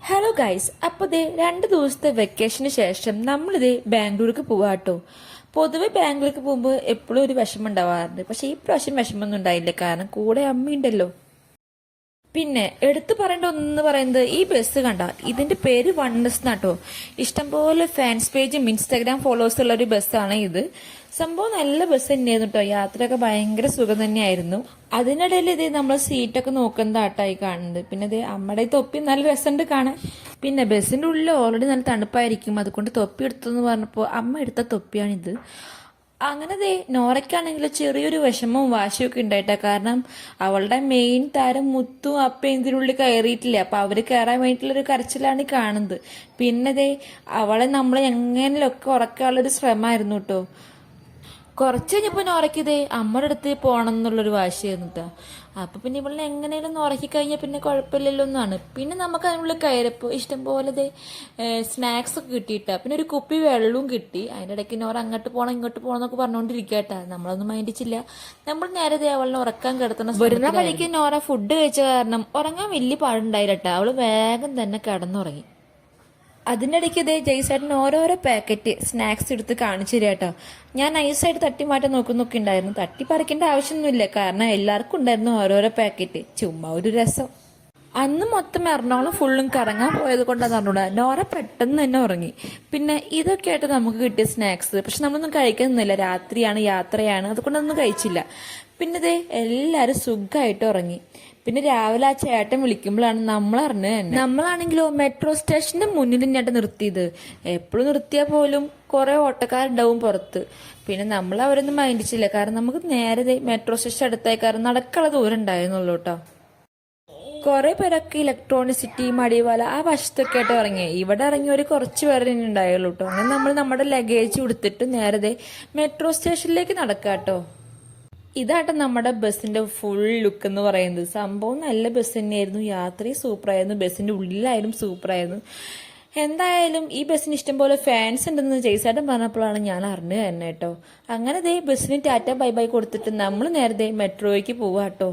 Hello guys, അപ്പോൾ ദേ 2 ദിവസത്തെ വെക്കേഷന് ശേഷം നമ്മളിത് ബാംഗ്ലൂർക്ക് പോവാട്ടോ. പൊതുവെ ബാംഗ്ലൂർക്ക് പോകുമ്പോൾ എപ്പോഴും ഒരു വിഷമം ഉണ്ടാവാറുണ്ട്. പക്ഷെ ഈ പ്രാവശ്യം വിഷമമൊന്നും ഉണ്ടായില്ല, കാരണം കൂടെ അമ്മയുണ്ടല്ലോ. പിന്നെ എടുത്തു പറയേണ്ട ഒന്നെന്ന് പറയുന്നത് ഈ ബസ് കണ്ട, ഇതിന്റെ പേര് വൺഡസ് എന്നാട്ടോ. ഇഷ്ടംപോലെ ഫാൻസ് പേജും ഇൻസ്റ്റാഗ്രാം ഫോളോവേഴ്സ് ഉള്ള ഒരു ബസ്സാണ് ഇത്. സംഭവം നല്ല ബസ് തന്നെയായിരുന്നു കേട്ടോ. യാത്രയൊക്കെ ഭയങ്കര സുഖം തന്നെയായിരുന്നു. അതിനിടയിൽ ഇത് നമ്മൾ സീറ്റൊക്കെ നോക്കുന്നതാട്ടായി കാണുന്നത്. പിന്നെ ഇത് അമ്മയുടെ തൊപ്പി നല്ല രസമുണ്ട് കാണാൻ. പിന്നെ ബസ്സിന്റെ ഉള്ളിൽ ഓൾറെഡി നല്ല തണുപ്പായിരിക്കും, അതുകൊണ്ട് തൊപ്പി എടുത്തെന്ന് പറഞ്ഞപ്പോൾ അമ്മ എടുത്ത തൊപ്പിയാണിത്. അങ്ങനെ ദേ നോറയ്ക്കാണെങ്കിൽ ചെറിയൊരു വിഷമവും വാശിയൊക്കെ ഉണ്ടായിട്ടാ. കാരണം അവളുടെ മെയിൻ താരം മുത്തും അപ്പയും ഇതിനുള്ളിൽ കയറിയിട്ടില്ല. അപ്പൊ അവര് കയറാൻ വേണ്ടിയിട്ടുള്ളൊരു കരച്ചിലാണ് കാണുന്നത്. പിന്നെ ദേ അവളെ നമ്മൾ എങ്ങനെയൊക്കെ ഉറക്കാനുള്ളൊരു ശ്രമമായിരുന്നു കേട്ടോ. കുറച്ച് കഴിഞ്ഞപ്പോൾ നോറയ്ക്കിതേ അമ്മയുടെ അടുത്ത് പോകണം എന്നുള്ളൊരു വാശിയായിരുന്നു കേട്ടോ. അപ്പൊ പിന്നെ ഇവളിനെ എങ്ങനെയും ഉറക്കി കഴിഞ്ഞാൽ പിന്നെ കുഴപ്പമില്ലല്ലോ എന്നാണ്. പിന്നെ നമുക്ക് അതിനുള്ളിൽ കയറിയപ്പോൾ ഇഷ്ടംപോലെ സ്നാക്സ് ഒക്കെ കിട്ടിയിട്ടാ. പിന്നെ ഒരു കുപ്പി വെള്ളവും കിട്ടി. അതിൻ്റെ ഇടയ്ക്ക് നോറ അങ്ങോട്ട് പോകണം ഇങ്ങോട്ട് പോകണം എന്നൊക്കെ പറഞ്ഞുകൊണ്ടിരിക്കട്ടാ. നമ്മളൊന്നും മൈൻഡിച്ചില്ല. നമ്മൾ നേരെ അവളിനെ ഉറക്കാൻ കിടത്തണം. വരുന്ന വഴിക്ക് നോറ ഫുഡ് കഴിച്ച കാരണം ഉറങ്ങാൻ വലിയ പാടുണ്ടായില്ലട്ടാ. അവള് വേഗം തന്നെ കിടന്നുറങ്ങി. അതിനിടയ്ക്ക് ഇതേ ജയ്സേട്ടൻ ഓരോരോ പാക്കറ്റ് സ്നാക്സ് എടുത്ത് കാണിച്ചു തരിക കേട്ടോ. ഞാൻ നൈസായിട്ട് തട്ടി മാറ്റാൻ നോക്കുന്നൊക്കെ ഉണ്ടായിരുന്നു. തട്ടി പറിക്കേണ്ട ആവശ്യമൊന്നുമില്ല, കാരണം എല്ലാവർക്കും ഉണ്ടായിരുന്നു ഓരോരോ പാക്കറ്റ്. ചുമ്മാ ഒരു രസം. അന്ന് മൊത്തം എറണാകുളം ഫുള്ളും കറങ്ങാൻ പോയത് കൊണ്ടാന്ന് പറഞ്ഞൂടാ, നോറ പെട്ടെന്ന് തന്നെ ഉറങ്ങി. പിന്നെ ഇതൊക്കെ ആയിട്ട് നമുക്ക് കിട്ടിയ സ്നാക്സ്, പക്ഷെ നമ്മളൊന്നും കഴിക്കുന്നില്ല. രാത്രിയാണ്, യാത്രയാണ്, അതുകൊണ്ടൊന്നും കഴിച്ചില്ല. പിന്നെ ഇതേ എല്ലാരും സുഖമായിട്ട് ഉറങ്ങി. പിന്നെ രാവിലെ ആ ചേട്ടൻ വിളിക്കുമ്പോഴാണ് നമ്മൾ അറിഞ്ഞത്. നമ്മളാണെങ്കിലോ മെട്രോ സ്റ്റേഷന്റെ മുന്നിൽ തന്നെയായിട്ട് നിർത്തിയത്. എപ്പോഴും നിർത്തിയാൽ പോലും കുറെ ഓട്ടക്കാരുണ്ടാവും പുറത്ത്. പിന്നെ നമ്മൾ അവരൊന്നും മൈൻഡിച്ചില്ല, കാരണം നമുക്ക് നേരെ മെട്രോ സ്റ്റേഷൻ അടുത്തായി, കാരണം നടക്കുള്ള ദൂരം ഉണ്ടായിരുന്നുള്ളൂ കേട്ടോ. കുറെ പേരൊക്കെ ഇലക്ട്രോണിസിറ്റി മടിവാല ആ വശത്തൊക്കെ ആയിട്ട് ഇറങ്ങി. ഇവിടെ ഇറങ്ങി ഒരു കുറച്ച് പേരെ തന്നെ ഉണ്ടായുള്ളൂ കേട്ടോ. അങ്ങനെ നമ്മൾ നമ്മുടെ ലഗേജ് കൊടുത്തിട്ട് നേരത്തെ മെട്രോ സ്റ്റേഷനിലേക്ക് നടക്കാട്ടോ. ഇതാട്ടോ നമ്മുടെ ബസ്സിന്റെ ഫുൾ ലുക്ക് എന്ന് പറയുന്നത്. സംഭവം നല്ല ബസ് തന്നെയായിരുന്നു. യാത്രയും സൂപ്പറായിരുന്നു, ബസ്സിന്റെ ഉള്ളിലായാലും സൂപ്പറായിരുന്നു. എന്തായാലും ഈ ബസ്സിന് ഇഷ്ടംപോലെ ഫാൻസ് ഉണ്ടെന്ന് ജയ്സേട്ടൻ പറഞ്ഞപ്പോഴാണ് ഞാൻ അറിഞ്ഞത് തന്നെ കേട്ടോ. അങ്ങനെ ദേ ബസ്സിന് ടാറ്റ ബൈ ബൈ കൊടുത്തിട്ട് നമ്മൾ നേരത്തെ മെട്രോയ്ക്ക് പോവാട്ടോ.